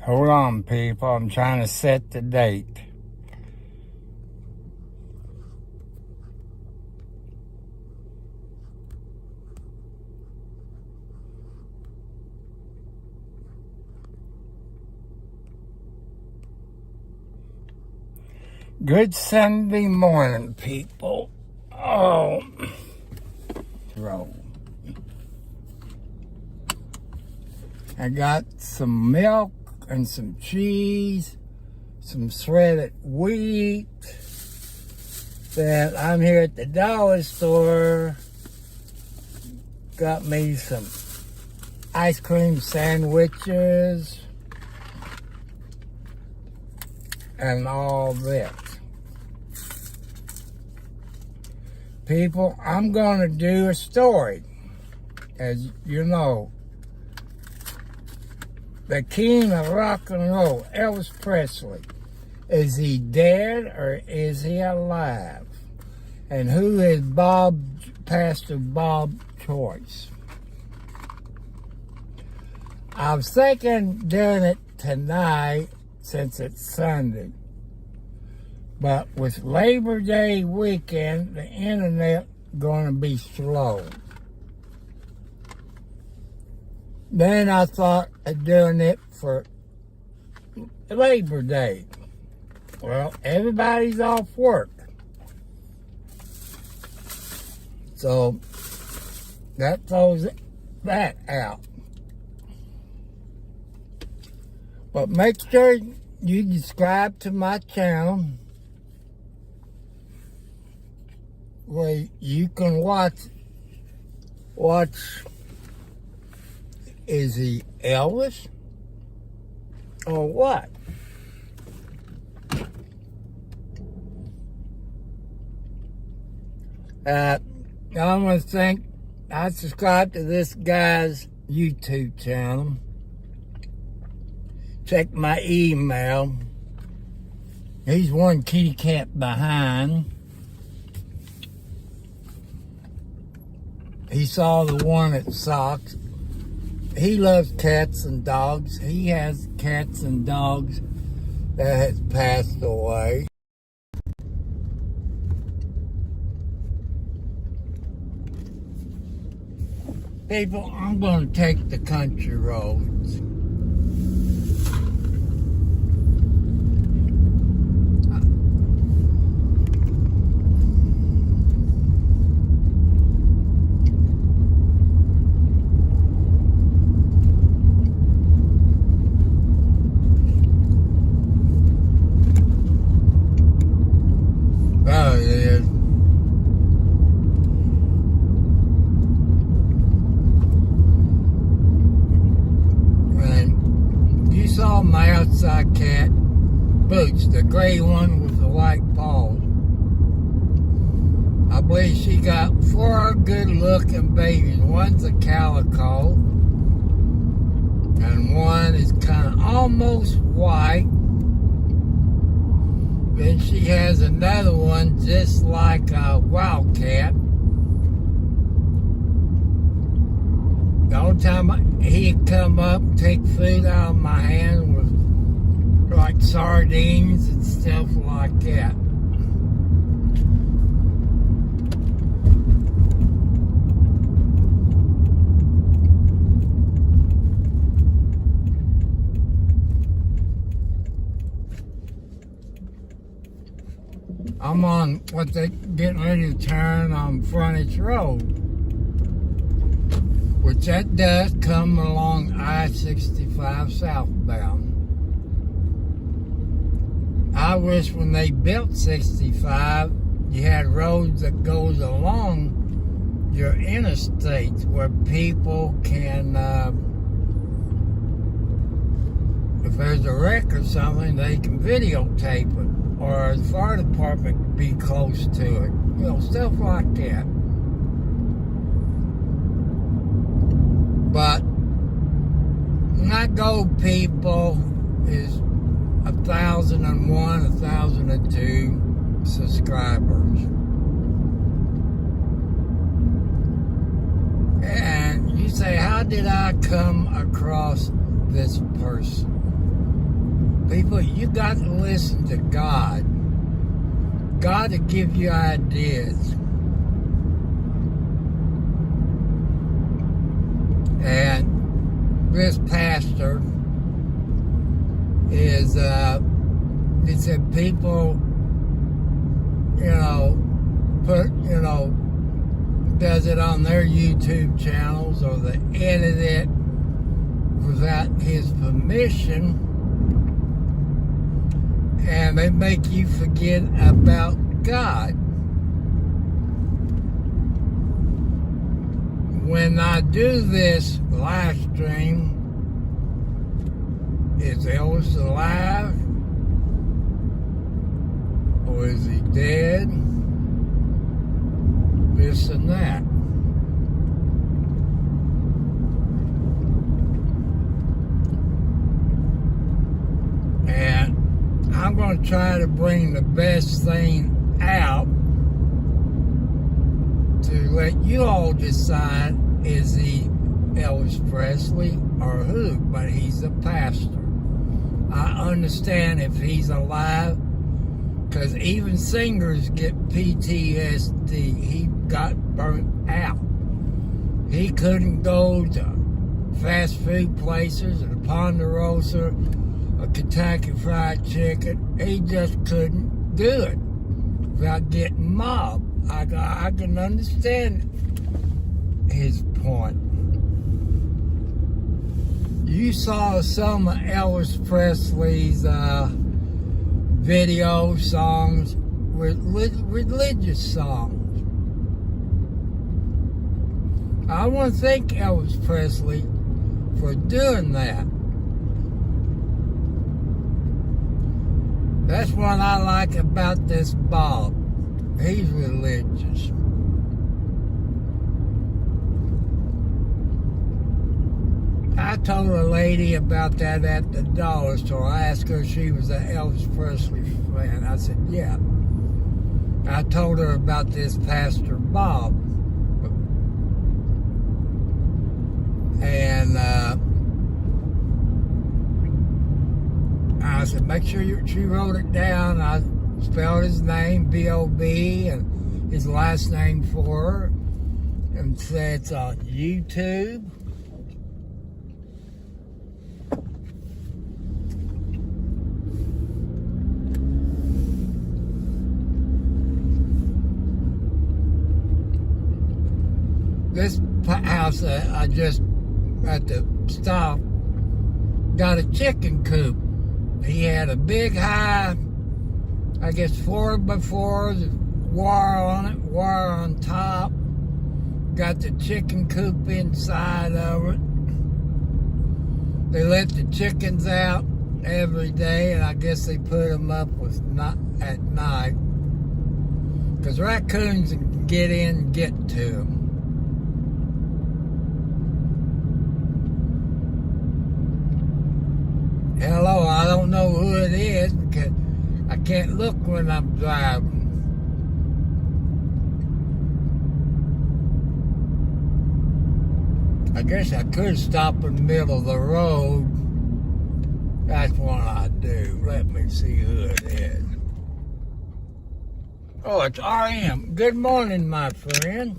Hold on, people. I'm trying to set the date. Good Sunday morning, people. Oh, roll. I got some milk and some cheese, some shredded wheat. That I'm here at the dollar store. Got me some ice cream sandwiches and all this. People, I'm going to do a story. As you know, the king of rock and roll, Elvis Presley. Is he dead or is he alive? And who is Pastor Bob Choice? I was thinking doing it tonight since it's Sunday. But with Labor Day weekend, the internet going to be slow. Then I thought of doing it for Labor Day. Well, everybody's off work. So that throws that out. But make sure you subscribe to my channel where you can watch, is he Elvis or what? I want to thank, I subscribe to this guy's YouTube channel. Check my email. He's one kitty cat behind. He saw the one at Socks. He loves cats and dogs. He has cats and dogs that has passed away. People, I'm going to take the country roads. My outside cat, Boots, the gray one with the white paws. I believe she got 4 good-looking babies. One's a calico, and one is kind of almost white. Then she has another one just like a wildcat. The only time he'd come up and take food out of my hand was like sardines and stuff like that. I'm on what they getting ready to turn on Frontage Road, which that does come along I-65 southbound. I wish when they built 65, you had roads that goes along your interstates where people can, if there's a wreck or something, they can videotape it, or the fire department be close to it, you know, stuff like that. But my goal, people, is 1,001, 1,002 subscribers. And you say, how did I come across this person? People, you got to listen to God. God will give you ideas. And this pastor is, he said people, does it on their YouTube channels or they edit it without his permission, and they make you forget about God. When I do this live stream, is Elvis alive? Or is he dead? This and that. And I'm going to try to bring the best thing out to let you all decide, is he Elvis Presley or who? But he's a pastor. I understand if he's alive, because even singers get PTSD. He got burnt out. He couldn't go to fast food places, or Ponderosa, or Kentucky Fried Chicken. He just couldn't do it without getting mobbed. I can understand his point. You saw some of Elvis Presley's video songs, religious songs. I want to thank Elvis Presley for doing that. That's what I like about this Bob. He's religious. I told a lady about that at the dollar store. I asked her if she was an Elvis Presley fan. I said, yeah. I told her about this Pastor Bob. And I said, make sure she wrote it down. I spelled his name, B-O-B, and his last name for her. And said it's on YouTube. This house I just at the stop got a chicken coop. He had a big high, I guess 4x4, wire on it, wire on top. Got the chicken coop inside of it. They let the chickens out every day, and I guess they put them up at night, because raccoons can get in and get to them. Hello, I don't know who it is because I can't look when I'm driving. I guess I could stop in the middle of the road. That's what I do. Let me see who it is. Oh, it's RM. Good morning, my friend.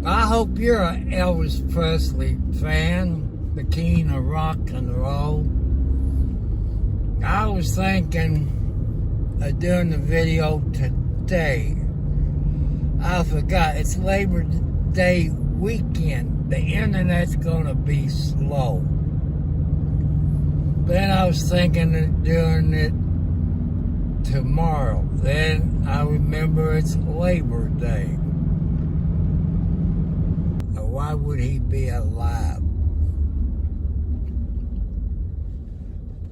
I hope you're an Elvis Presley fan, the king of rock and roll. I was thinking of doing the video today. I forgot, it's Labor Day weekend. The internet's gonna be slow. Then I was thinking of doing it tomorrow. Then I remember it's Labor Day. Why would he be alive?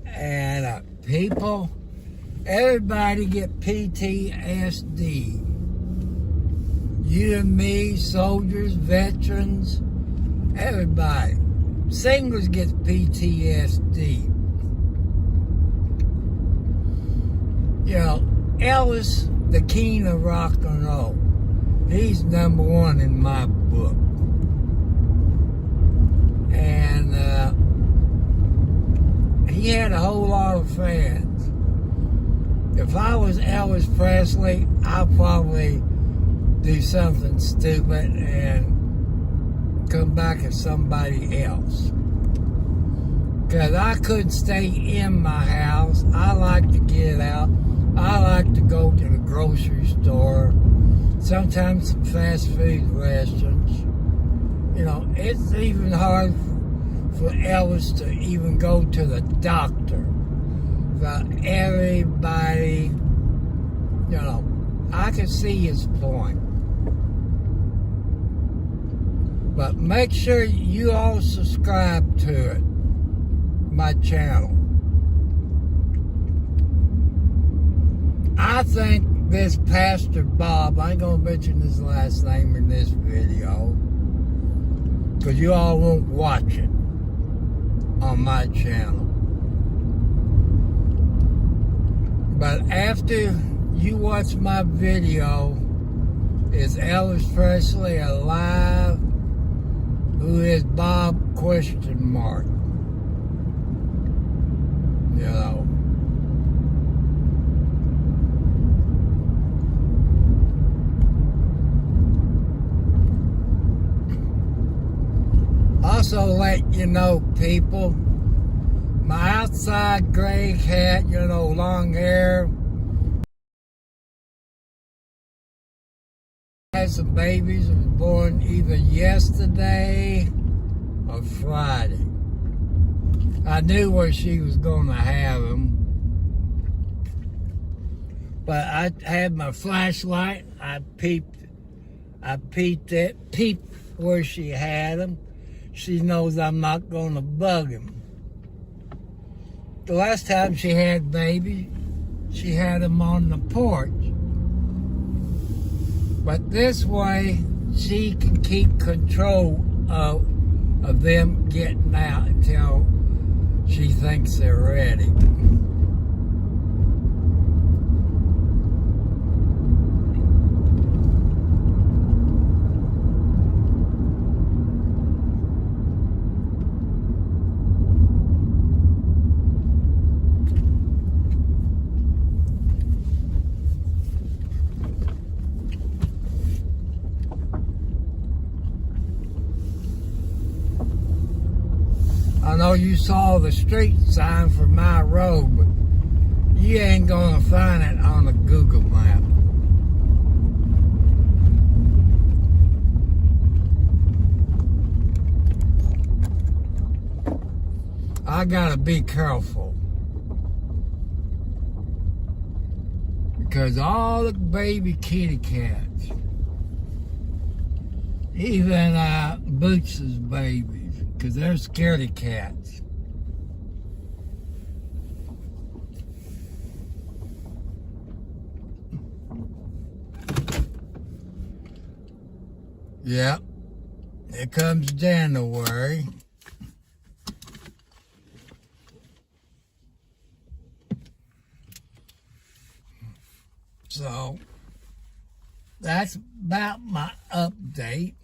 And people, everybody get PTSD. You and me, soldiers, veterans, everybody. Singers get PTSD. You know, Elvis, the king of rock and roll, he's #1 in my book. he had a whole lot of fans. If I was Elvis Presley, I'd probably do something stupid and come back as somebody else. Because I couldn't stay in my house. I like to get out. I like to go to the grocery store. Sometimes some fast food restaurants. You know, it's even hard for Elvis to even go to the doctor. But everybody, you know, I can see his point. But make sure you all subscribe to it, my channel. I think this Pastor Bob, I ain't gonna mention his last name in this video, because you all won't watch it on my channel. But after you watch my video, is Elvis Presley alive? Who is Bob? ? You know. Also let you know, people, my outside gray cat, you know, long hair, had some babies, was born either yesterday or Friday. I knew where she was going to have them, but I had my flashlight. I peeped where she had them. She knows I'm not going to bug him. The last time she had babies, she had them on the porch. But this way, she can keep control of them getting out until she thinks they're ready. I know you saw the street sign for my road, but you ain't gonna find it on the Google map. I gotta be careful, because all the baby kitty cats, even Boots' babies, because they're scaredy cats. Yep, here comes January. So, that's about my update.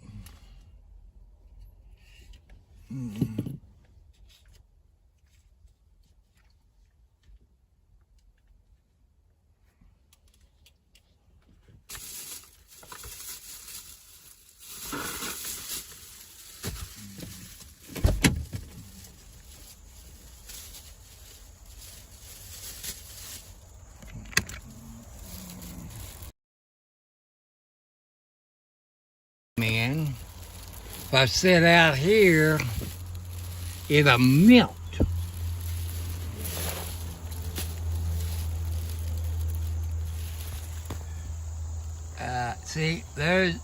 Man, if I sit out here, it'll melt. See, there's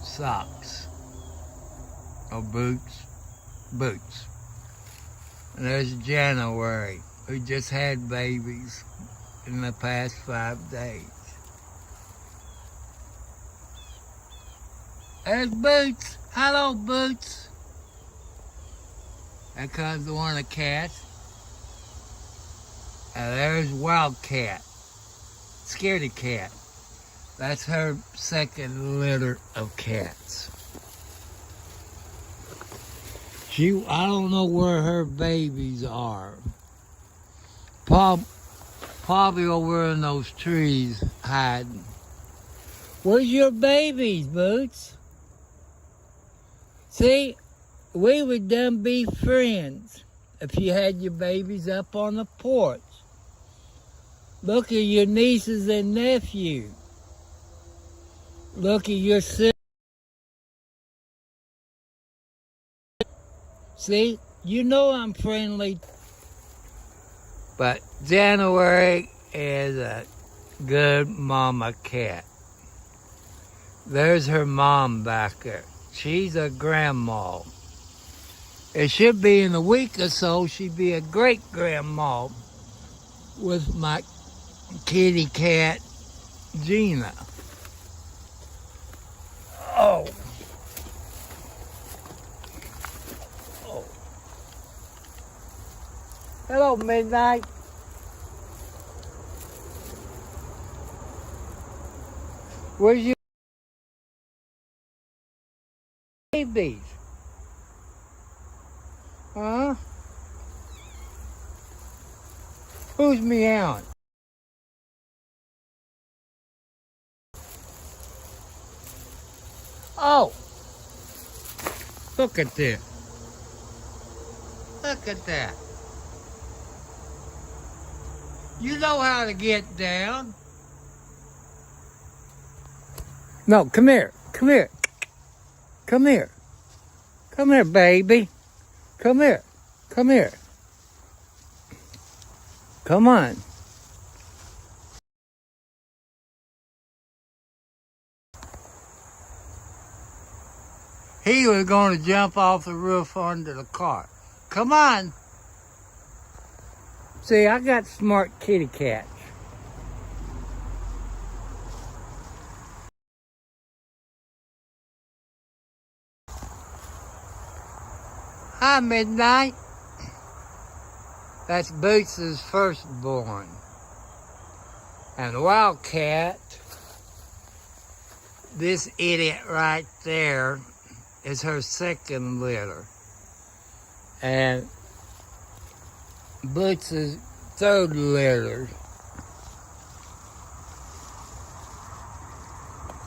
socks or boots. And there's January, who just had babies in the past 5 days. There's Boots. Hello, Boots. There comes one of the cats. There's Wildcat. Scaredy cat. That's her second litter of cats. I don't know where her babies are. Probably over in those trees hiding. Where's your babies, Boots? See, we would done be friends if you had your babies up on the porch. Look at your nieces and nephew. Look at your sister. See, you know I'm friendly. But January is a good mama cat. There's her mom back there. She's a grandma. It should be in a week or so, she'd be a great grandma with my kitty cat, Gina. Oh. Oh. Hello, Midnight. Where's your babies? Huh? Who's meowing? Oh! Look at this. Look at that. You know how to get down. No, come here. Come here. Come here. Come here, baby. Come here. Come here. Come on. He was going to jump off the roof onto the car. Come on. See, I got smart kitty cats. Hi, Midnight. That's Boots' firstborn. And Wildcat, this idiot right there, is her second litter. And Boots' third litter.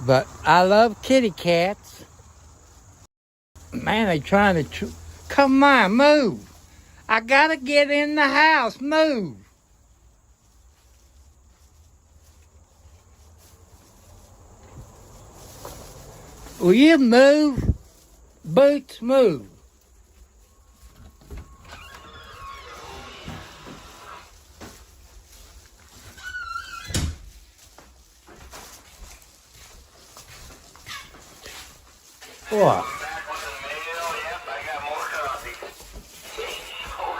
But I love kitty cats. Man, they trying to... Come on, move. I gotta get in the house. Move. Will you move? Boots, move. What?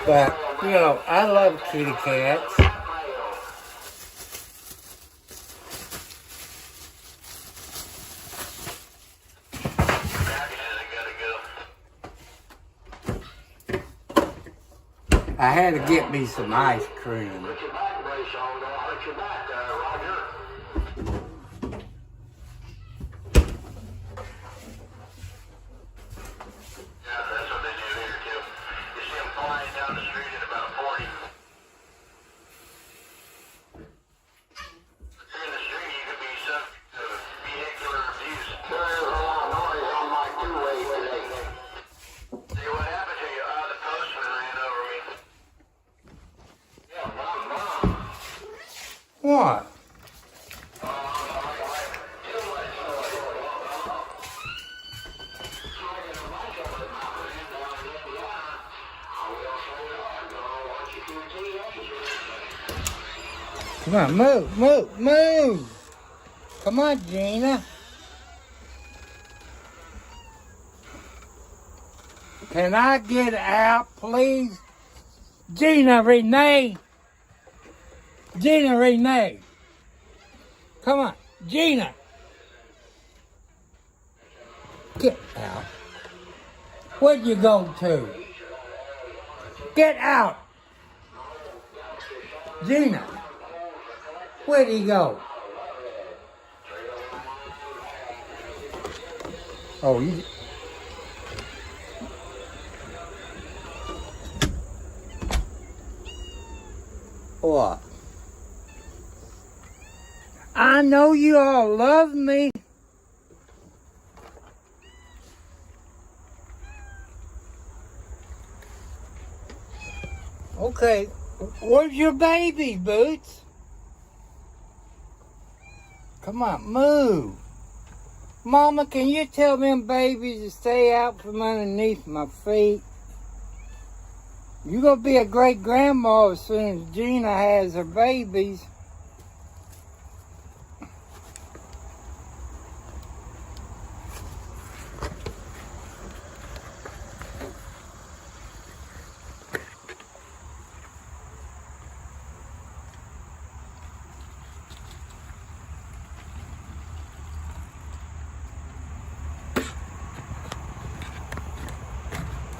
But, you know, I love kitty cats. I had to get me some ice cream. What? Come on, move, move, move. Come on, Gina. Can I get out, please? Gina Renee. Gina Renee. Come on, Gina. Get out. Where'd you go to? Get out. Gina. Where'd he go? Oh, What? I know you all love me. Okay, where's your baby, Boots? Come on, move. Mama, can you tell them babies to stay out from underneath my feet? You're going to be a great grandma as soon as Gina has her babies.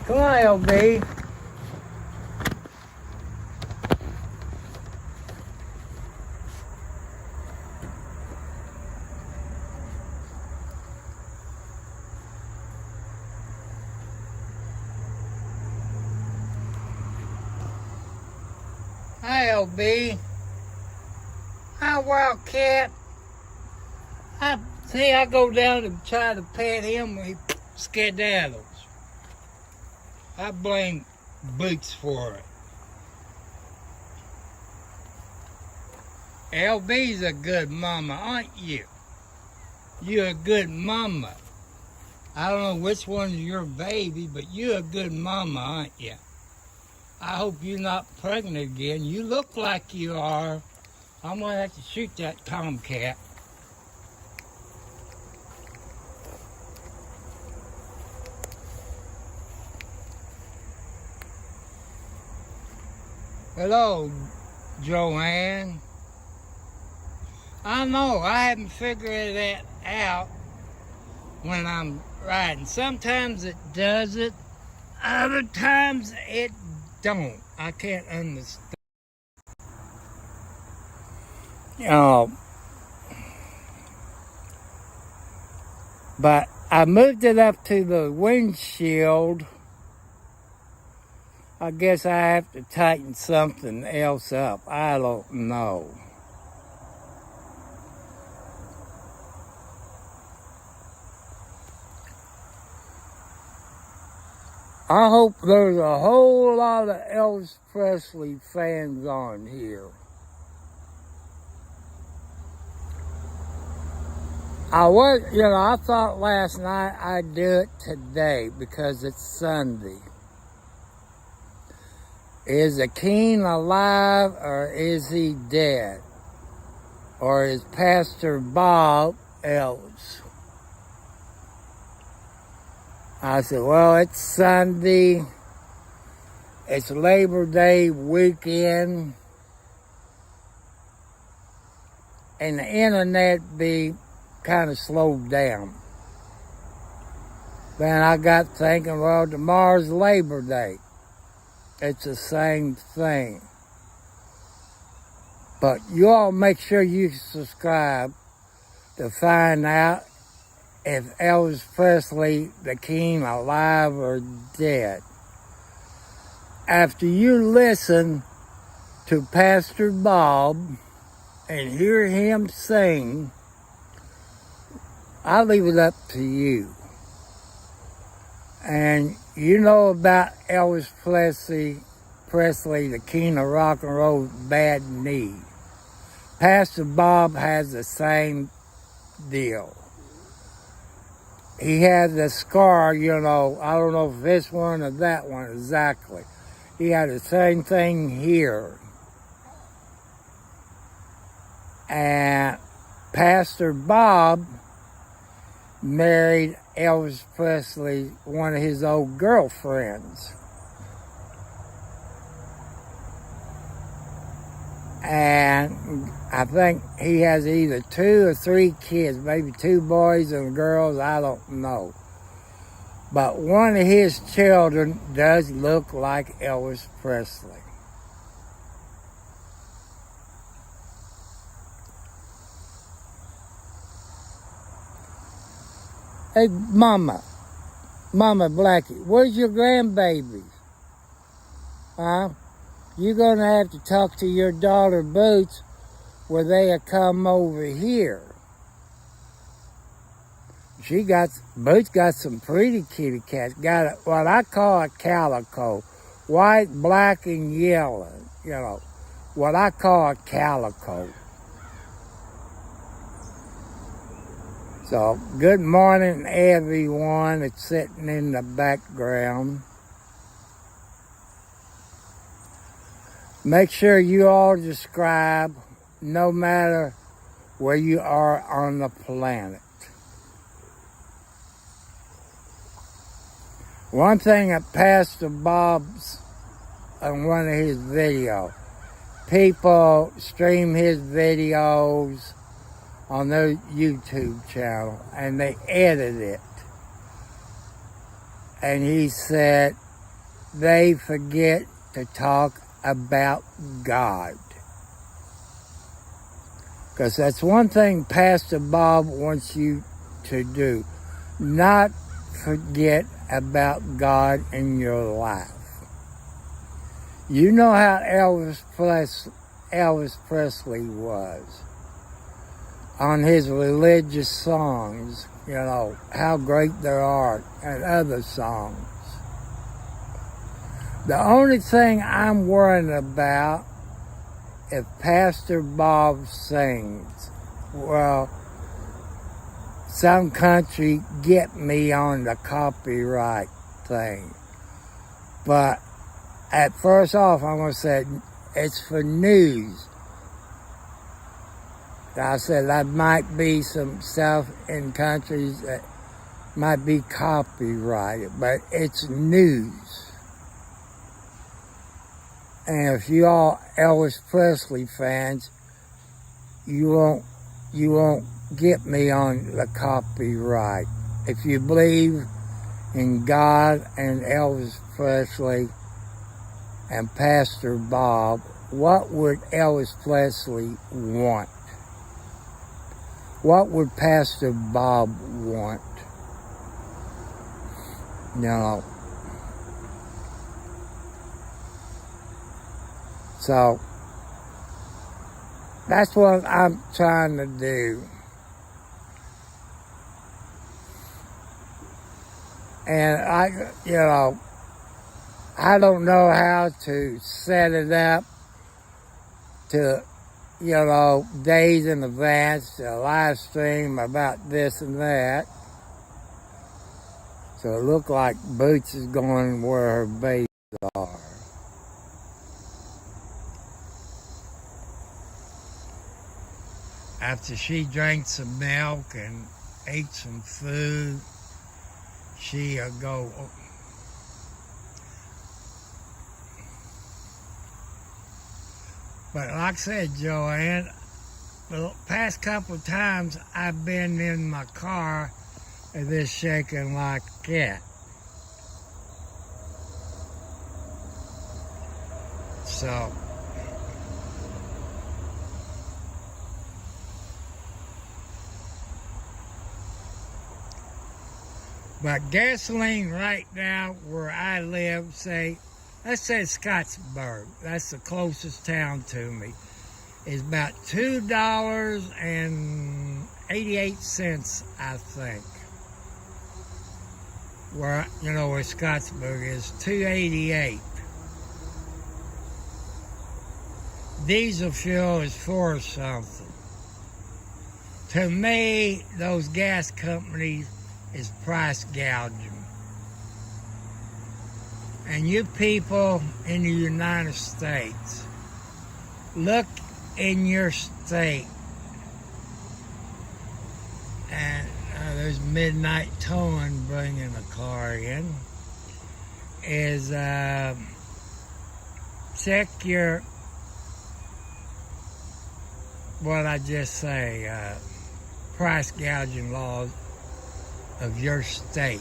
Come on, LB. Hi, LB. Hi, Wildcat. I go down and try to pet him when he skedaddles. I blame Boots for it. LB's a good mama, aren't you? You're a good mama. I don't know which one's your baby, but you're a good mama, aren't you? I hope you're not pregnant again. You look like you are. I'm going to have to shoot that tomcat. Hello, Joanne. I know, I haven't figured that out when I'm riding. Sometimes it does it, other times it don't. I can't understand. But I moved it up to the windshield. I guess I have to tighten something else up. I don't know. I hope there's a whole lot of Elvis Presley fans on here. I thought last night I'd do it today because it's Sunday. Is the king alive or is he dead? Or is Pastor Bob Elvis? I said, well, it's Sunday. It's Labor Day weekend. And the internet be kind of slowed down. Then I got thinking, well, tomorrow's Labor Day. It's the same thing. But you all make sure you subscribe to find out if Elvis Presley, the king, alive or dead. After you listen to Pastor Bob and hear him sing, I'll leave it up to you. And you know about Elvis Presley, the king of rock and roll's bad knee. Pastor Bob has the same deal. He had the scar, I don't know if this one or that one exactly. He had the same thing here. And Pastor Bob married Elvis Presley, one of his old girlfriends. And I think he has either 2 or 3 kids, maybe 2 boys and girls, I don't know. But one of his children does look like Elvis Presley. Hey, Mama Blackie, where's your grandbabies? Huh? you're going to have to talk to your daughter Boots where they'll come over here. Boots got some pretty kitty cats. Got what I call a calico. White, black, and yellow. You know, what I call a calico. So, good morning, everyone that's sitting in the background. Make sure you all subscribe, no matter where you are on the planet. One thing that Pastor Bob's on one of his videos, people stream his videos on their YouTube channel, and they edit it. And he said they forget to talk about God. Because that's one thing Pastor Bob wants you to do. Not forget about God in your life. You know how Elvis Presley was. On his religious songs, you know, how great they are, and other songs. The only thing I'm worried about, if Pastor Bob sings, well, some country get me on the copyright thing. But at first off, I'm going to say it's for news. I said there might be some stuff in countries that might be copyrighted, but it's news. And if you all Elvis Presley fans, you won't get me on the copyright. If you believe in God and Elvis Presley and Pastor Bob, what would Elvis Presley want? What would Pastor Bob want? No. So, that's what I'm trying to do. And I don't know how to set it up to, days in advance to live stream about this and that. So it looked like Boots is going where her babies are. After she drank some milk and ate some food, she'll go. But like I said, Joanne, the past couple of times I've been in my car and this shaking like that. So, but gasoline right now where I live, let's say Scottsburg, that's the closest town to me, is about $2.88, I think. Where Scottsburg is, $2.88. Diesel fuel is $4 something. To me, those gas companies is price gouging. And you people in the United States, look in your state. And there's Midnight Towing bringing a car in. Is check your, what I just say, price gouging laws of your state.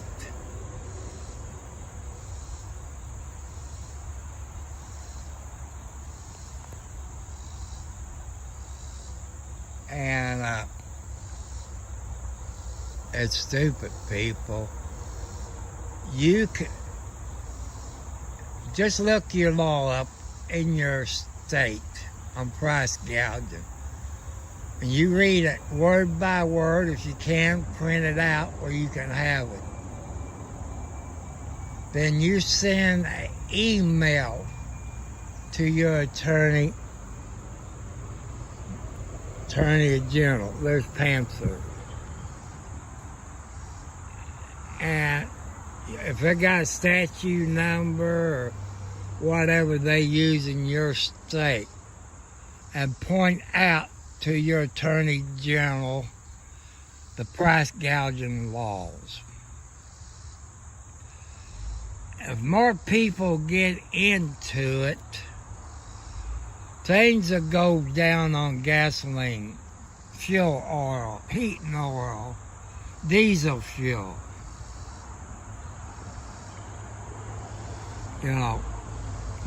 And it's stupid, people. You can just look your law up in your state on price gouging. And you read it word by word. If you can, print it out where you can have it. Then you send an email to your attorney general. There's Panther. And if they got a statute number or whatever they use in your state, and point out to your attorney general the price gouging laws. If more people get into it, things will go down on gasoline, fuel oil, heating oil, diesel fuel. You know,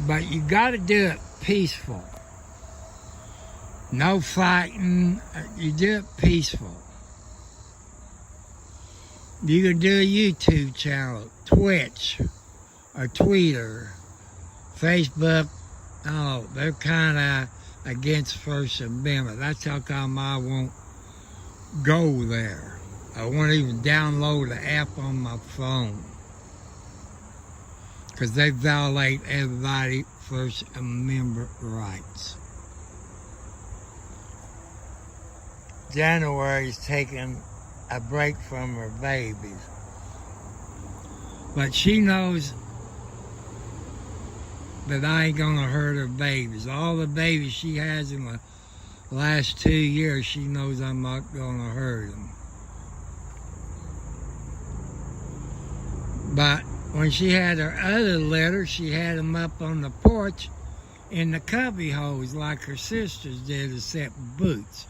but you got to do it peaceful. No fighting. You do it peaceful. You can do a YouTube channel, Twitch, or Twitter, Facebook. Oh, they're kind of against First Amendment. That's how come I won't go there. I won't even download the app on my phone, because they violate everybody's First Amendment rights. January's taking a break from her babies. But she knows that I ain't gonna hurt her babies. All the babies she has in the last 2 years, she knows I'm not gonna hurt them. But when she had her other litter, she had them up on the porch in the cubby holes like her sisters did, except Boots.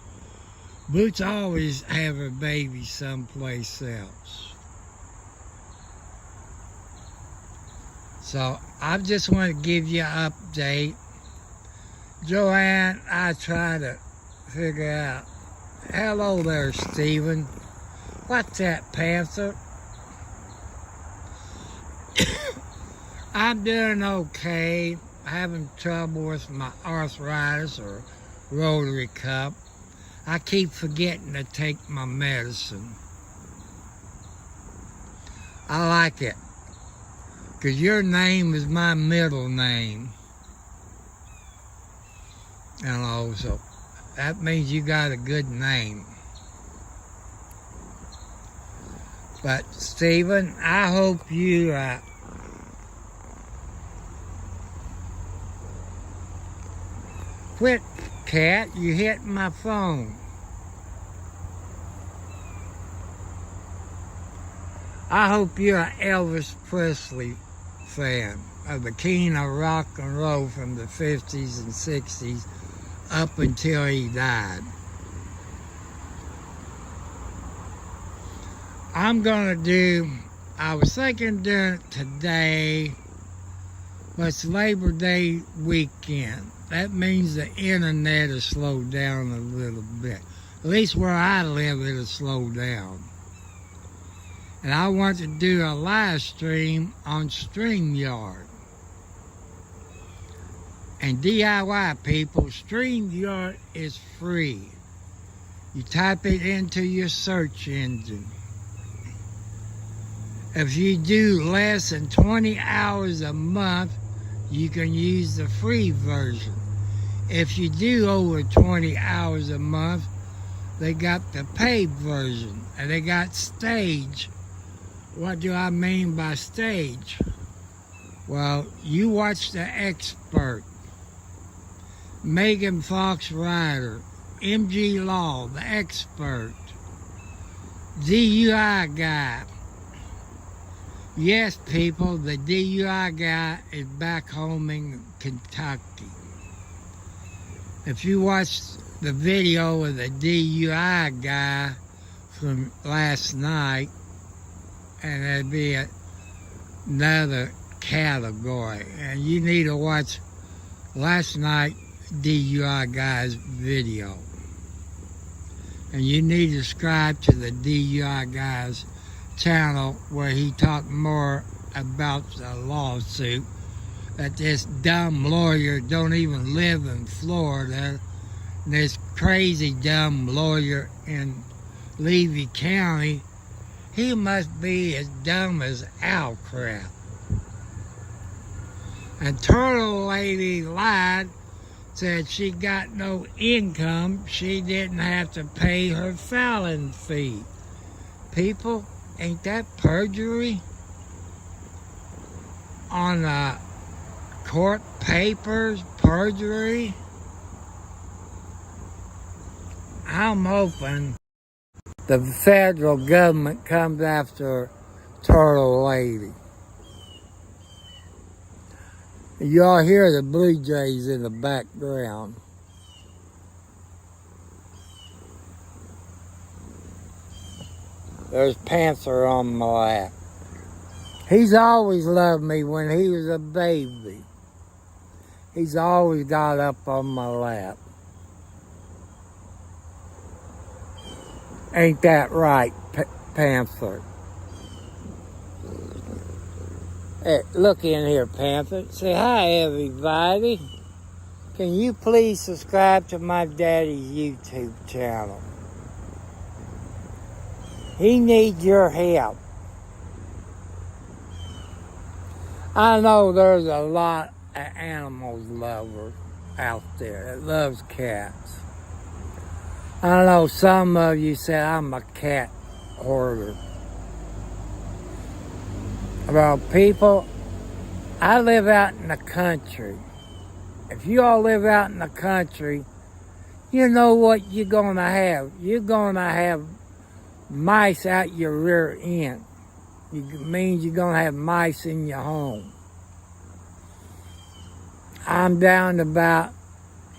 Boots always have her baby someplace else. So I just want to give you an update. Joanne, I try to figure out. Hello there, Stephen. What's that, Panther? I'm doing okay. Having trouble with my arthritis or rotary cup. I keep forgetting to take my medicine. I like it, because your name is my middle name. And also, that means you got a good name. But Stephen, I hope you quit, cat. You hit my phone. I hope you're an Elvis Presley fan of the king of rock and roll from the 50s and 60s up until he died. I was thinking of doing it today, but it's Labor Day weekend. That means the internet has slowed down a little bit. At least where I live, it'll slow down. And I want to do a live stream on StreamYard. And DIY people, StreamYard is free. You type it into your search engine. If you do less than 20 hours a month, you can use the free version. If you do over 20 hours a month, they got the paid version. And they got Stage. What do I mean by Stage? Well, you watch The Expert, Megan Fox Ryder, MG Law, The Expert, DUI Guy. Yes, people, the DUI guy is back home in Kentucky. If you watch the video of the DUI guy from last night, and there'd be another category, and you need to watch last night DUI guy's video, and you need to subscribe to the DUI guy's channel where he talked more about the lawsuit that this dumb lawyer don't even live in Florida. This crazy dumb lawyer in Levy County, he must be as dumb as owl crap. And Turtle Lady lied, said she got no income, she didn't have to pay her filing fee. People, ain't that perjury? On court papers, perjury? I'm hoping the federal government comes after Turtle Lady. Y'all hear the Blue Jays in the background. There's Panther on my lap. He's always loved me when he was a baby. He's always got up on my lap. Ain't that right, Panther? Hey, look in here, Panther. Say hi, everybody. Can you please subscribe to my daddy's YouTube channel? He needs your help. I know there's a lot of animals lovers out there that loves cats. I know some of you say I'm a cat hoarder. Well, people, I live out in the country. If you all live out in the country, you know what you're going to have. You're going to have mice out your rear end. It means you're going to have mice in your home. I'm down to about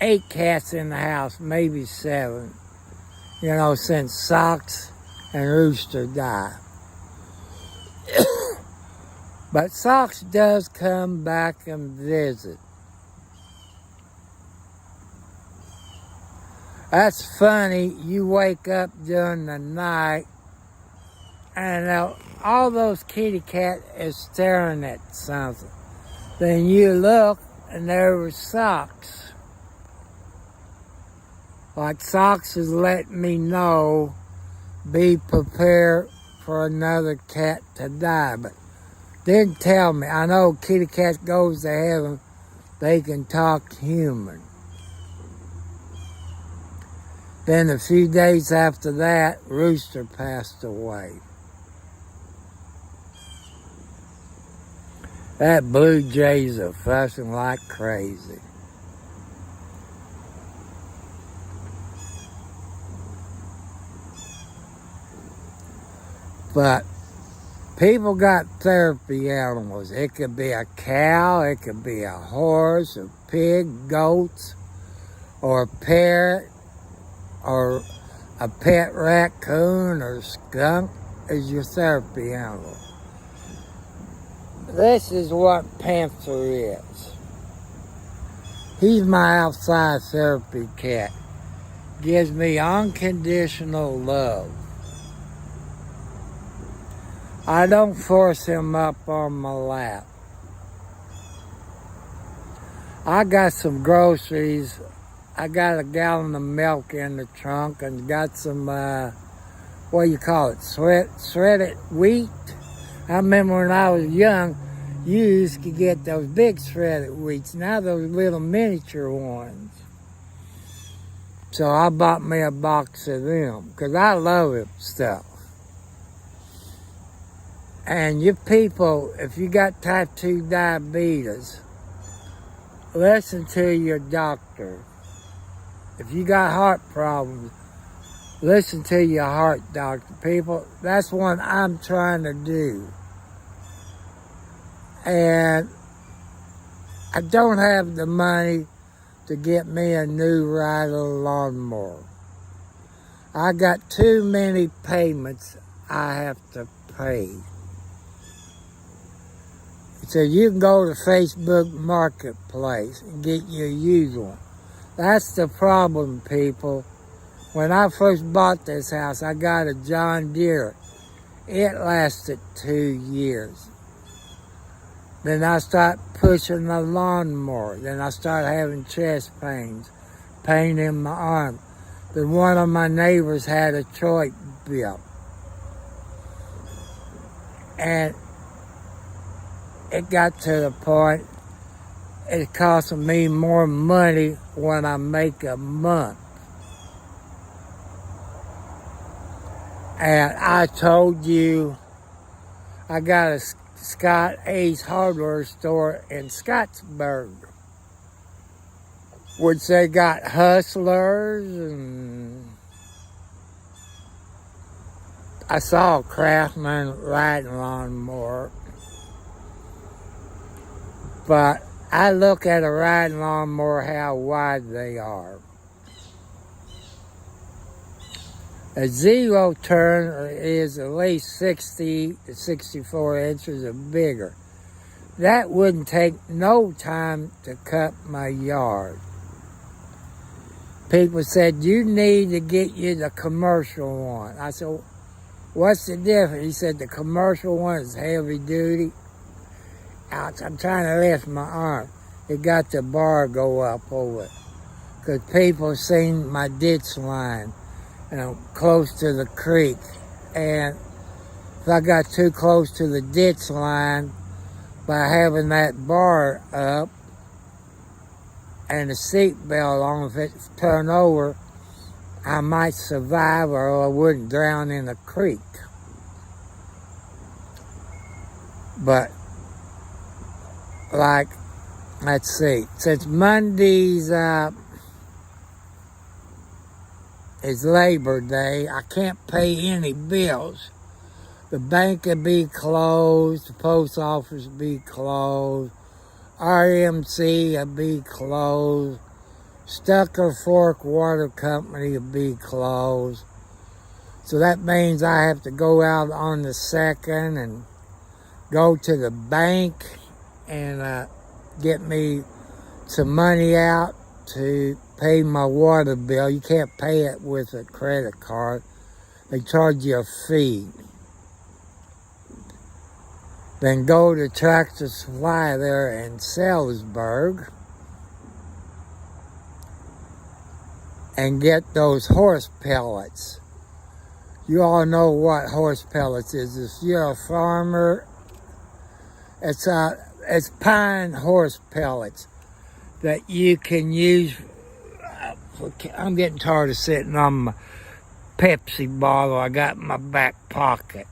8 cats in the house, maybe 7. You know, since Socks and Rooster died. But Socks does come back and visit. That's funny, you wake up during the night and all those kitty cats is staring at something. Then you look and there was Socks. Like Socks is letting me know, be prepared for another cat to die. But didn't tell me. I know kitty cat goes to heaven, they can talk human. Then a few days after that, Rooster passed away. That Blue Jays are fussing like crazy. But people got therapy animals. It could be a cow, it could be a horse, a pig, goats, or a parrot, or a pet raccoon or skunk is your therapy animal. This is what Panther is. He's my outside therapy cat. Gives me unconditional love. I don't force him up on my lap. I got some groceries. I got a gallon of milk in the trunk and got some, what do you call it, shredded wheat. I remember when I was young, you used to get those big shredded wheats. Now those little miniature ones. So I bought me a box of them because I love it stuff. And you people, if you got type 2 diabetes, listen to your doctor. If you got heart problems, listen to your heart doctor. People, that's what I'm trying to do. And I don't have the money to get me a new rider lawnmower. I got too many payments I have to pay. So you can go to Facebook Marketplace and get your used one. That's the problem, people. When I first bought this house, I got a John Deere. It lasted 2 years. Then I start pushing the lawnmower. Then I start having chest pains, pain in my arm. Then one of my neighbors had a joint built. And it got to the point, it cost me more money when I make a month. And I told you, I got a Scott Ace hardware store in Scottsburg, which they got Hustlers, and I saw a Craftsman riding lawnmower. But I look at a riding lawnmower, how wide they are. A zero turn is at least 60 to 64 inches or bigger. That wouldn't take no time to cut my yard. People said, you need to get you the commercial one. I said, what's the difference? He said, the commercial one is heavy duty. I'm trying to lift my arm. It got the bar go up over it. Because people seen my ditch line, close to the creek. And if I got too close to the ditch line, by having that bar up and the seat belt on, if it turned over, I might survive or I wouldn't drown in the creek. But, like, let's see, since Monday's is Labor Day, I can't pay any bills. The bank will be closed, the post office will be closed, RMC will be closed, Stucker Fork Water Company will be closed. So that means I have to go out on the 2nd and go to the bank and get me some money out to pay my water bill. You can't pay it with a credit card. They charge you a fee. Then go to Tractor Supply there in Salisbury and get those horse pellets. You all know what horse pellets is. If you're a farmer, it's pine horse pellets that you can use. I'm getting tired of sitting on my Pepsi bottle I got in my back pocket.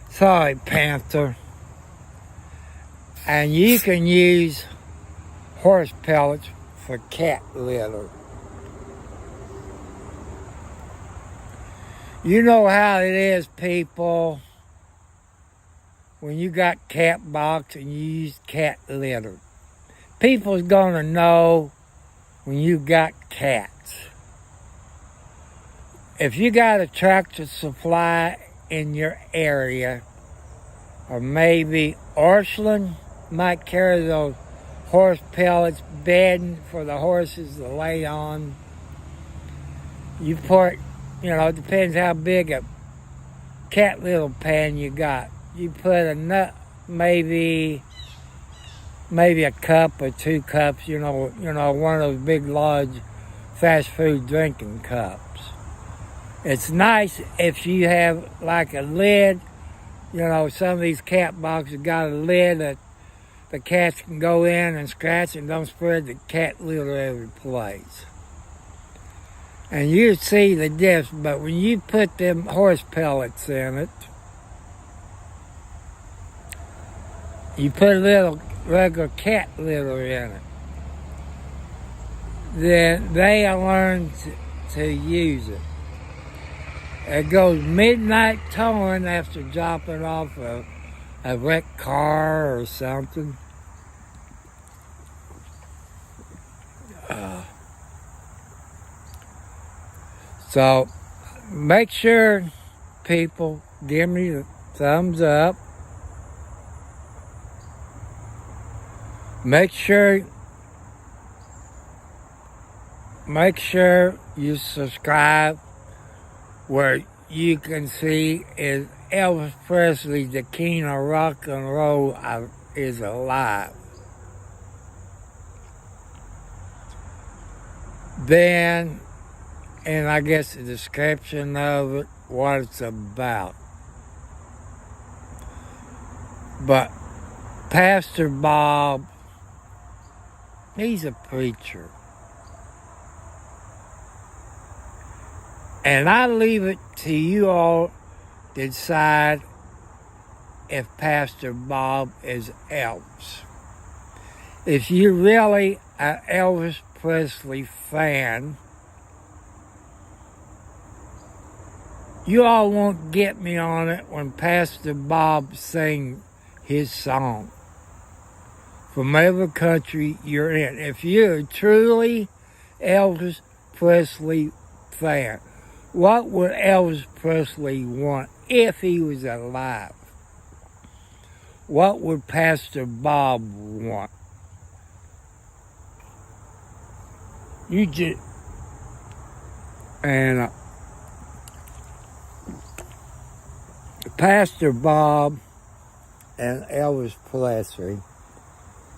Sorry, Panther. And you can use horse pellets for cat litter. You know how it is, people, when you got cat box and you use cat litter. People's gonna know when you got cats. If you got a Tractor Supply in your area, or maybe Orchland might carry those horse pellets, bedding for the horses to lay on. You put, it depends how big a cat little pan you got. You put maybe a cup or 2 cups, one of those big, large fast food drinking cups. It's nice if you have like a lid, some of these cat boxes got a lid that the cats can go in and scratch and don't spread the cat litter every place. And you see the difference, but when you put them horse pellets in it, you put a little regular cat litter in it, then they learn to use it. It goes midnight towing after dropping off a wrecked car or something. So make sure, people, give me the thumbs up. Make sure you subscribe where you can see is Elvis Presley, the king of rock and roll, is alive, then, and I guess the description of it, what it's about. But Pastor Bob, he's a preacher. And I leave it to you all to decide if Pastor Bob is Elvis. If you're really an Elvis Presley fan, you all won't get me on it when Pastor Bob sings his song from every country you're in. If you're a truly Elvis Presley fan, what would Elvis Presley want if he was alive? What would Pastor Bob want? You just, and Pastor Bob and Elvis Presley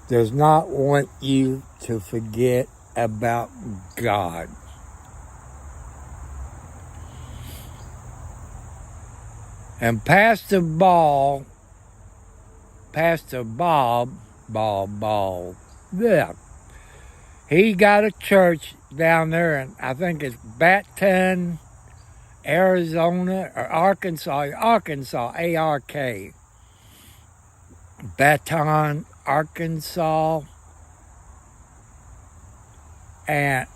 does not want you to forget about God. And Pastor Bob, yeah, he got a church down there, and I think it's Baton, Arizona, or Arkansas, A-R-K. Baton, Arkansas. And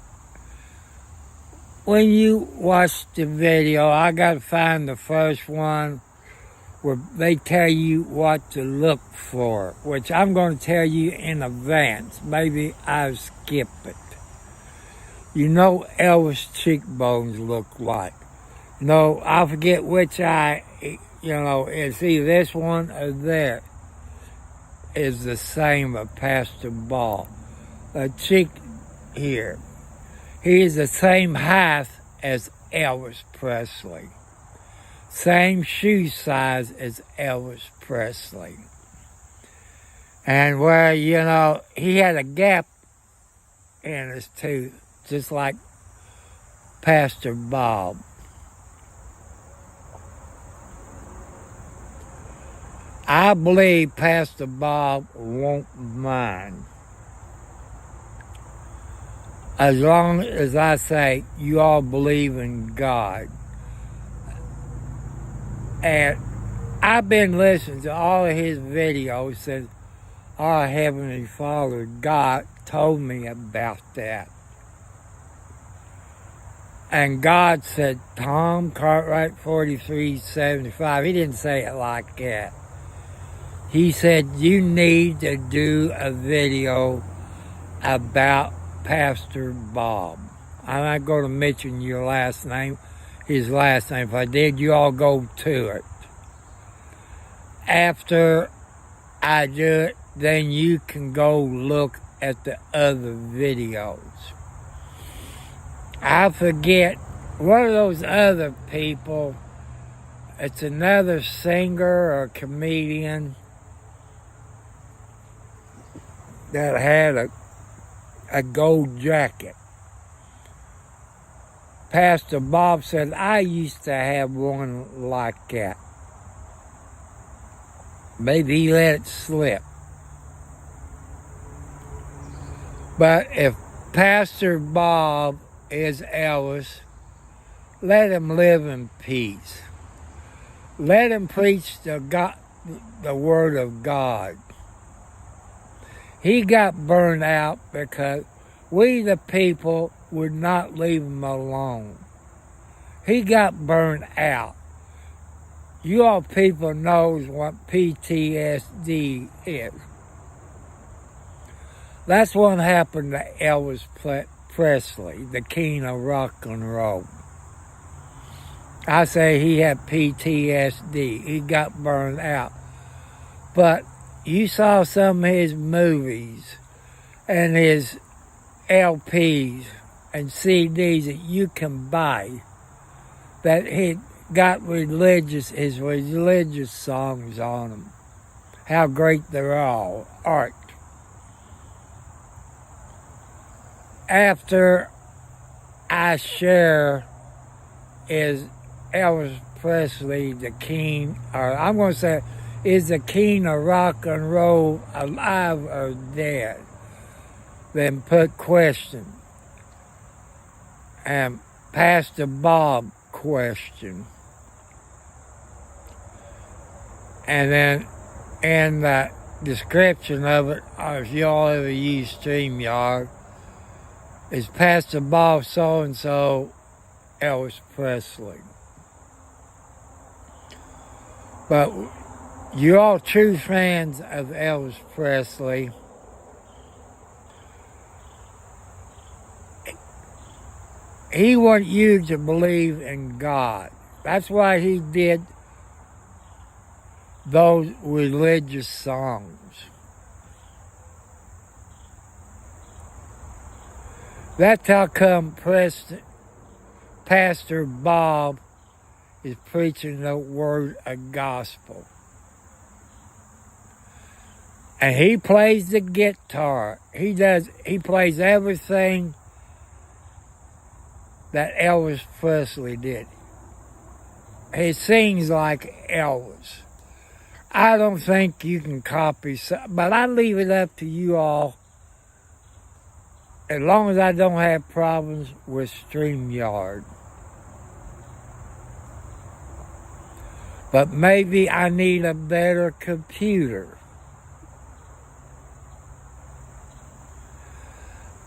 when you watch the video, I got to find the first one where they tell you what to look for, which I'm going to tell you in advance. Maybe I'll skip it. You know Elvis' cheekbones look like. No, I forget which eye, it's either this one or that is the same as Pastor Bob. A cheek here. He is the same height as Elvis Presley. Same shoe size as Elvis Presley. And where, he had a gap in his tooth, just like Pastor Bob. I believe Pastor Bob won't mind. As long as I say, you all believe in God. And I've been listening to all of his videos since our Heavenly Father, God, told me about that. And God said, tomcartwright4375. He didn't say it like that. He said, you need to do a video about Pastor Bob. I'm not going to mention your last name, his last name. If I did, you all go to it. After I do it, then you can go look at the other videos. I forget, one of those other people, it's another singer or comedian that had a gold jacket. Pastor Bob said, I used to have one like that. Maybe he let it slip. But if Pastor Bob is Elvis, let him live in peace. Let him preach the word of God. He got burned out because we, the people, would not leave him alone. He got burned out. You all people knows what PTSD is. That's what happened to Elvis Presley, the king of rock and roll. I say he had PTSD. He got burned out. But you saw some of his movies and his LPs and CDs that you can buy that he got his religious songs on them. How great they're all, art. After I share is Elvis Presley the king, or I'm going to say, is the king of rock and roll alive or dead? Then put question. And Pastor Bob question. And then in the description of it, if y'all ever use StreamYard, is Pastor Bob so-and-so Elvis Presley. But you're all true fans of Elvis Presley. He wanted you to believe in God. That's why he did those religious songs. That's how come Pastor Bob is preaching the word of gospel. And he plays the guitar. He plays everything that Elvis Presley did. He sings like Elvis. I don't think you can copy, but I leave it up to you all. As long as I don't have problems with StreamYard. But maybe I need a better computer.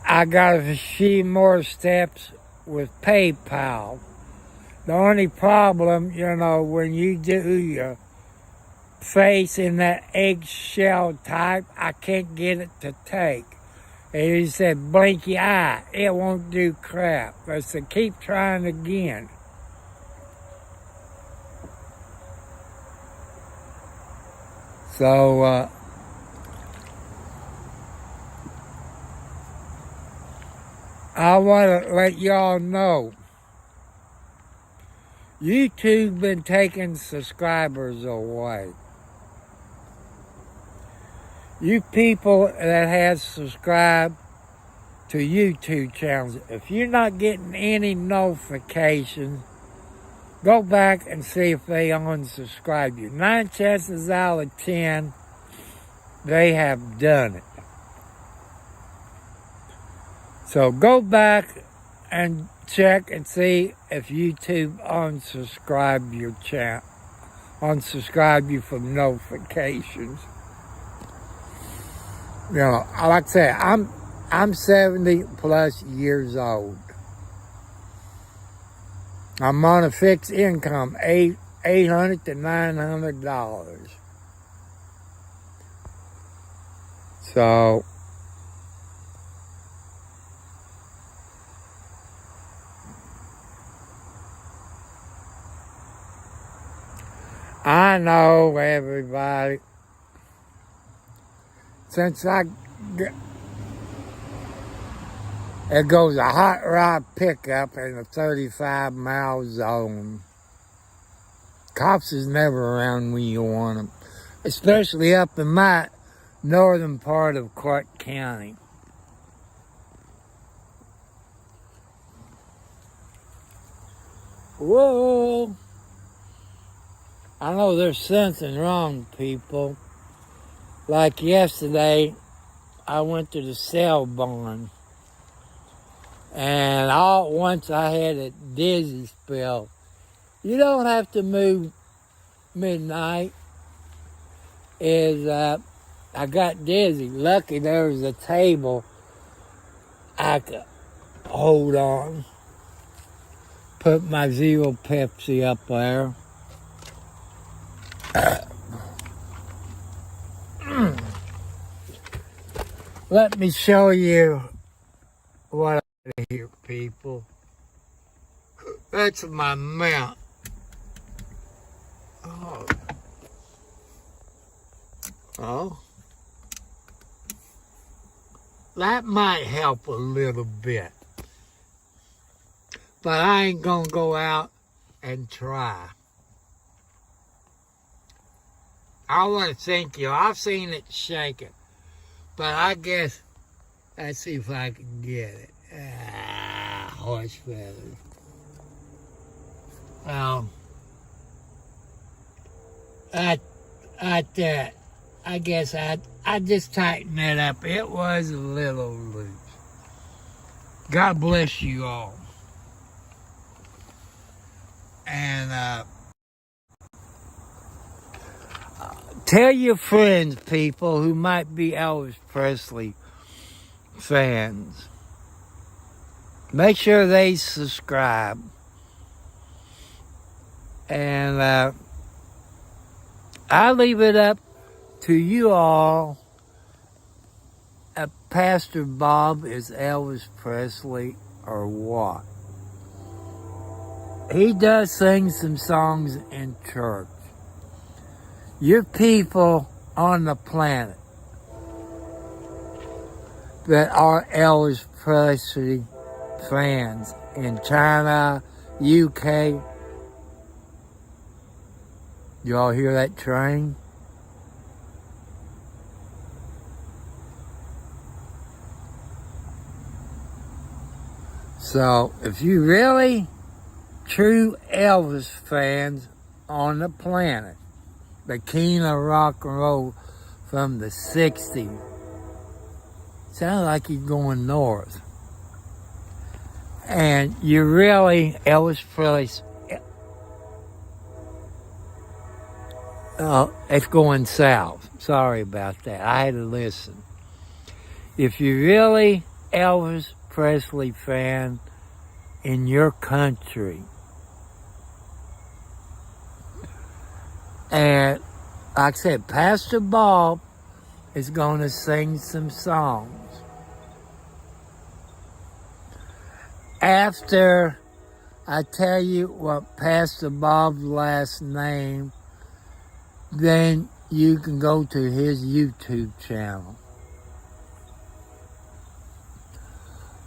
I got a few more steps with PayPal. The only problem, when you do your face in that eggshell type, I can't get it to take. And he said, blink your eye. It won't do crap. I said, keep trying again. So, I want to let y'all know, YouTube been taking subscribers away. You people that have subscribed to YouTube channels, if you're not getting any notifications, go back and see if they unsubscribe you. 9 chances out of 10, they have done it. So go back and check and see if YouTube unsubscribe your channel, unsubscribe you from notifications. Like I said, I'm 70 plus years old. I'm on a fixed income, $800 to $900. So I know everybody. Since it goes a hot rod pickup in a 35-mile zone. Cops is never around when you want them, especially up in my northern part of Clark County. Whoa! I know there's something wrong, people. Like yesterday, I went to the cell barn, and all at once I had a dizzy spell. You don't have to move midnight. I got dizzy. Lucky there was a table I could hold on. Put my Zero Pepsi up there. Let me show you what I hear, people. That's my mount. Oh. That might help a little bit. But I ain't gonna go out and try. I want to thank you. I've seen it shaking, but I guess, let's see if I can get it. Horse feathers. I guess I just tightened it up. It was a little loose. God bless you all. And tell your friends, people who might be Elvis Presley fans. Make sure they subscribe. And I leave it up to you all. Pastor Bob is Elvis Presley or what? He does sing some songs in church. Your people on the planet that are Elvis Presley fans in China, UK. Y'all hear that train? So, if you really true Elvis fans on the planet, the king of rock and roll from the 60s, sounds like he's going north. And you really, Elvis Presley, it's going south. Sorry about that. I had to listen. If you really Elvis Presley fan in your country, and like I said, Pastor Bob is going to sing some songs. After I tell you what Pastor Bob's last name, then you can go to his YouTube channel.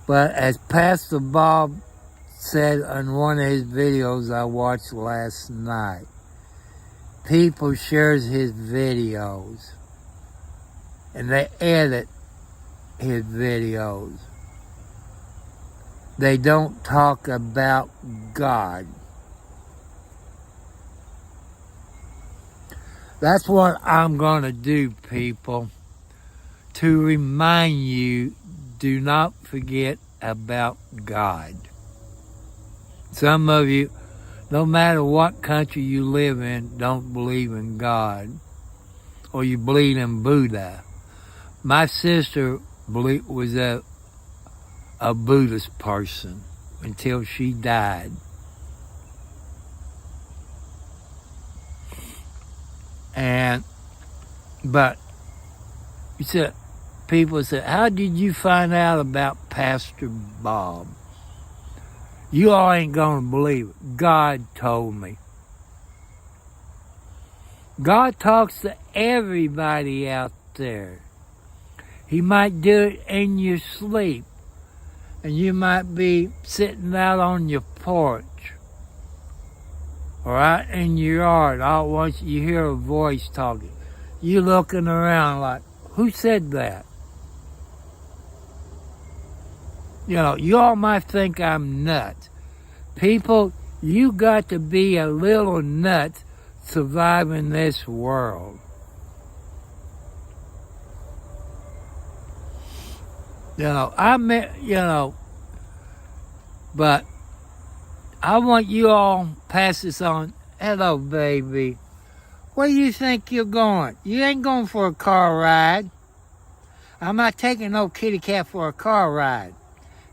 But as Pastor Bob said on one of his videos I watched last night, people shares his videos and they edit his videos. They don't talk about God. That's what I'm going to do, people, to remind you, do not forget about God. Some of you, no matter what country you live in, don't believe in God, or you believe in Buddha. My sister was a Buddhist person until she died. But you said, people said, how did you find out about Pastor Bob? You all ain't gonna believe it. God told me. God talks to everybody out there. He might do it in your sleep. And you might be sitting out on your porch or out in your yard. All once you hear a voice talking, you looking around like, who said that? You know, you all might think I'm nuts. People, you got to be a little nuts surviving this world. But I want you all pass this on. Hello, baby. Where do you think you're going? You ain't going for a car ride. I'm not taking no kitty cat for a car ride.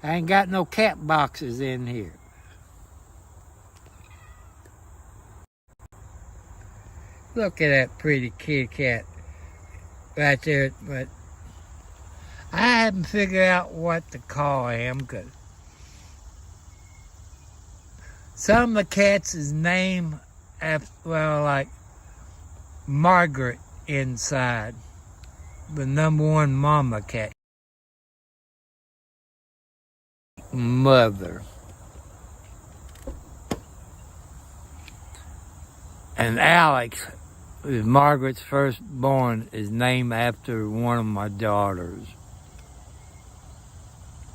I ain't got no cat boxes in here. Look at that pretty kitty cat right there. But I haven't figured out what to call him, because some of the cats is named after, well, like Margaret inside, the #1 mama cat. Mother. And Alex, who's Margaret's firstborn, is named after one of my daughters.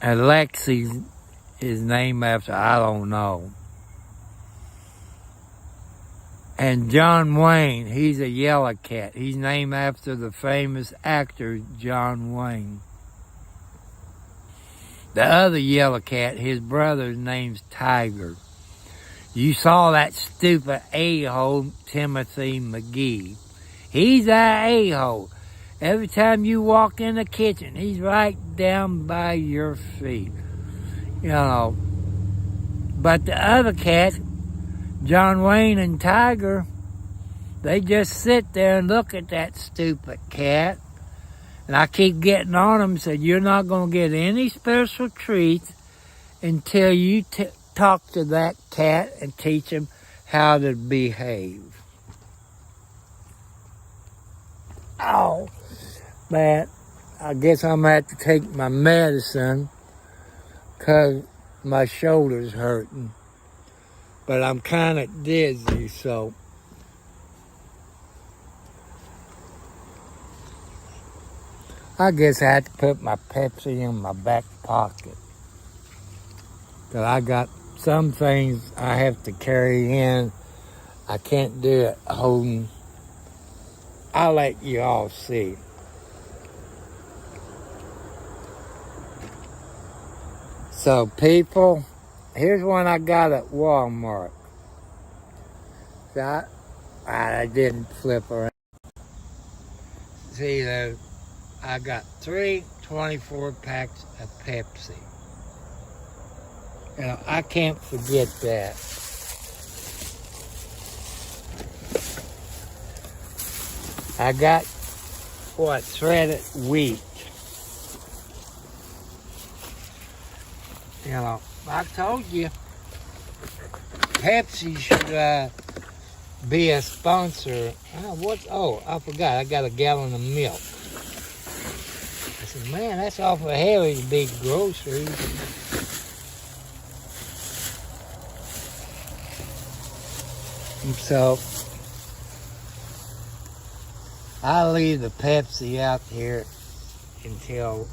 And Lexi is named after, I don't know. And John Wayne, he's a yellow cat. He's named after the famous actor John Wayne. The other yellow cat, his brother's name's Tiger. You saw that stupid a-hole, Timothy McGee. He's that a-hole. Every time you walk in the kitchen, he's right down by your feet. You know. But the other cats, John Wayne and Tiger, they just sit there and look at that stupid cat. And I keep getting on them, said, you're not going to get any special treats until you talk to that cat and teach him how to behave. Oh, man, I guess I'm going to have to take my medicine because my shoulder's hurting. But I'm kind of dizzy, so. I guess I had to put my Pepsi in my back pocket. Because I got some things I have to carry in. I can't do it holding. I'll let you all see. So people, here's one I got at Walmart. So I didn't flip around. See, I got 3 24 packs of Pepsi. You know, I can't forget that. I got, shredded wheat. You know, I told you, Pepsi should be a sponsor. I forgot, I got a gallon of milk. I said, man, that's awful heavy to be groceries. And so, I'll leave the Pepsi out here until.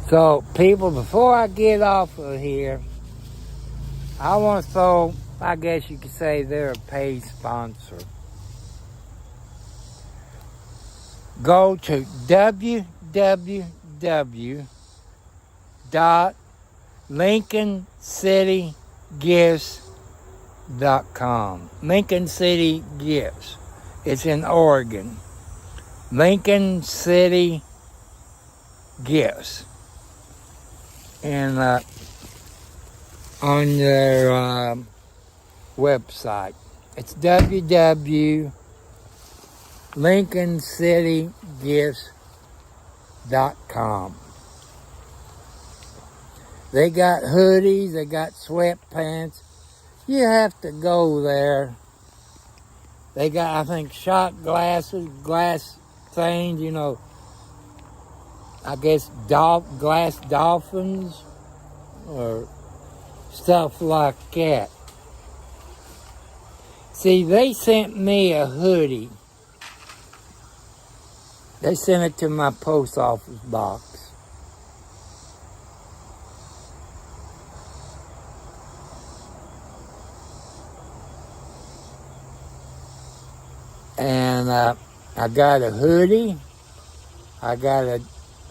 So, people, before I get off of here, I want to throw, I guess you could say they're a paid sponsor. Go to www.lincolncitygifts.com. Lincoln City Gifts. It's in Oregon. Lincoln City Gifts. And on their website. It's www.lincolncitygifts.com. They got hoodies, they got sweatpants. You have to go there. They got, I think, shot glasses, glass things, you know, I guess glass dolphins or stuff like that. See, they sent me a hoodie. They sent it to my post office box. And I got a hoodie. I got a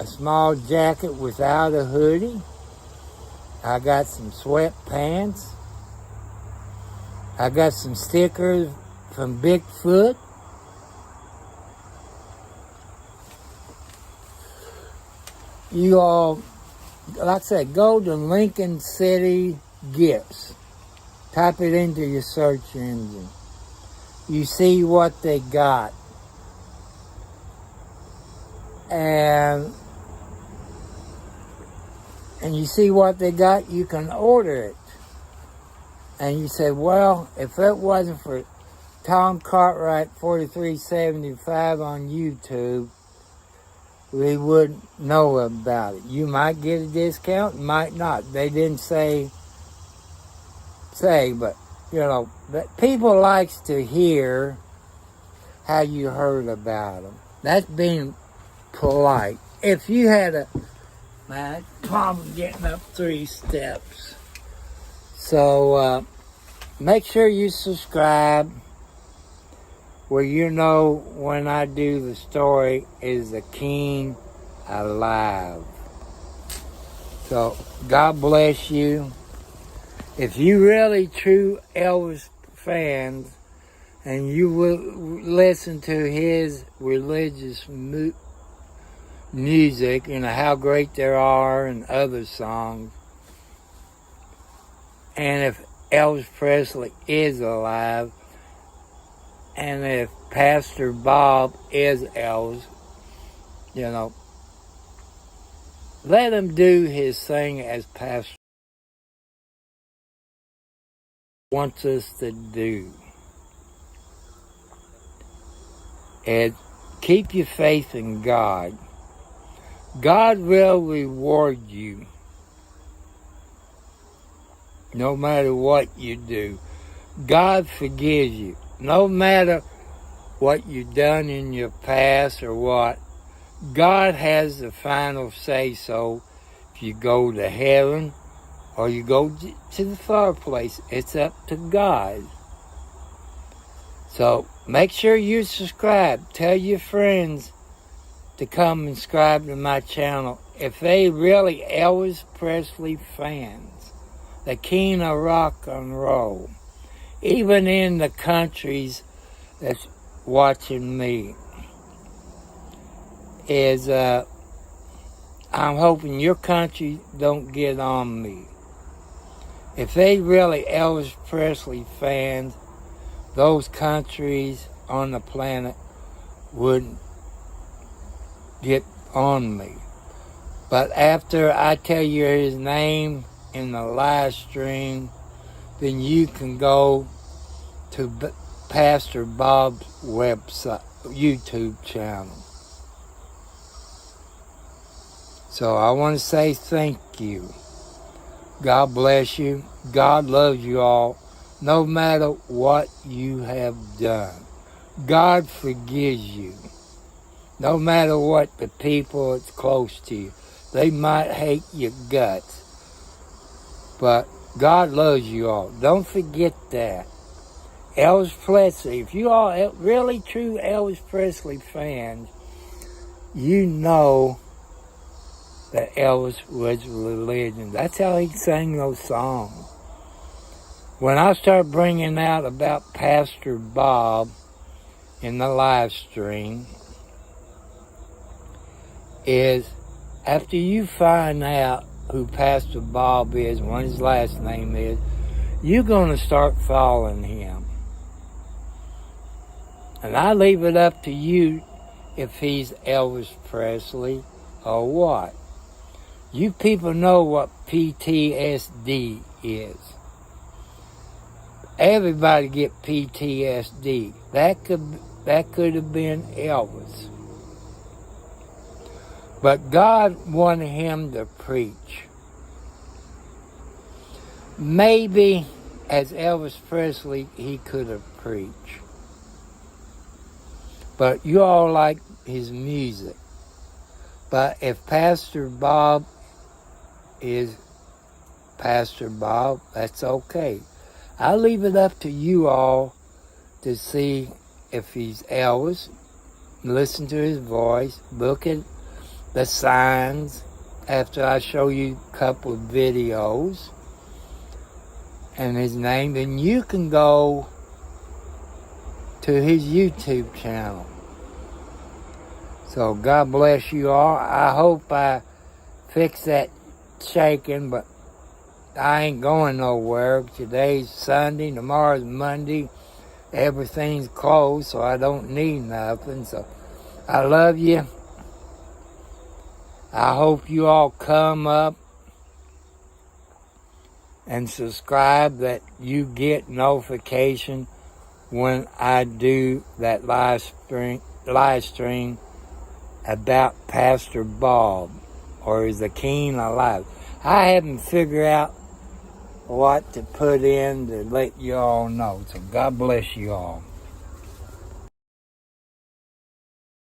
small jacket without a hoodie. I got some sweatpants. I got some stickers from Bigfoot. You all, like I said, go to Lincoln City Gifts. Type it into your search engine. You see what they got. And you see what they got, you can order it. And you say, well, if it wasn't for tomcartwright4375 on YouTube, we wouldn't know about it. You might get a discount, might not. They didn't say, but that people likes to hear how you heard about them. That's being polite. If you had a problem getting up 3 steps. So make sure you subscribe where you know when I do the story, is the king alive? So God bless you. If you really true Elvis fans and you will listen to his religious music, How Great There Are and other songs, and if Elvis Presley is alive, and if Pastor Bob is Elvis, let him do his thing as Pastor wants us to do. And keep your faith in God. God will reward you no matter what you do. God forgives you. No matter what you've done in your past or what, God has the final say-so. If you go to heaven or you go to the fireplace, it's up to God. So make sure you subscribe. Tell your friends to come and subscribe to my channel. If they really Elvis Presley fans, the king of rock and roll, even in the countries that's watching me, is I'm hoping your country don't get on me. If they really Elvis Presley fans, those countries on the planet wouldn't get on me. But after I tell you his name in the live stream, then you can go to Pastor Bob's website, YouTube channel. So I want to say thank you. God bless you. God loves you all, no matter what you have done. God forgives you. No matter what the people that's close to you, they might hate your guts. But God loves you all. Don't forget that. Elvis Presley, if you all really true Elvis Presley fans, you know that Elvis was religion. That's how he sang those songs. When I start bringing out about Pastor Bob in the live stream, is after you find out who Pastor Bob is, what his last name is, you're going to start following him. And I leave it up to you if he's Elvis Presley or what. You people know what PTSD is. Everybody get PTSD. That could have been Elvis. But God wanted him to preach. Maybe as Elvis Presley, he could have preached. But you all like his music. But if Pastor Bob is Pastor Bob, that's okay. I leave it up to you all to see if he's Elvis. Listen to his voice. Look at the signs after I show you a couple of videos and his name. Then you can go to his YouTube channel. So God bless you all. I hope I fix that shaking, but I ain't going nowhere. Today's Sunday, tomorrow's Monday. Everything's closed, so I don't need nothing. So I love you. I hope you all come up and subscribe, that you get notification when I do that live stream about Pastor Bob, or is the king alive. I haven't figured out what to put in to let you all know. So God bless you all.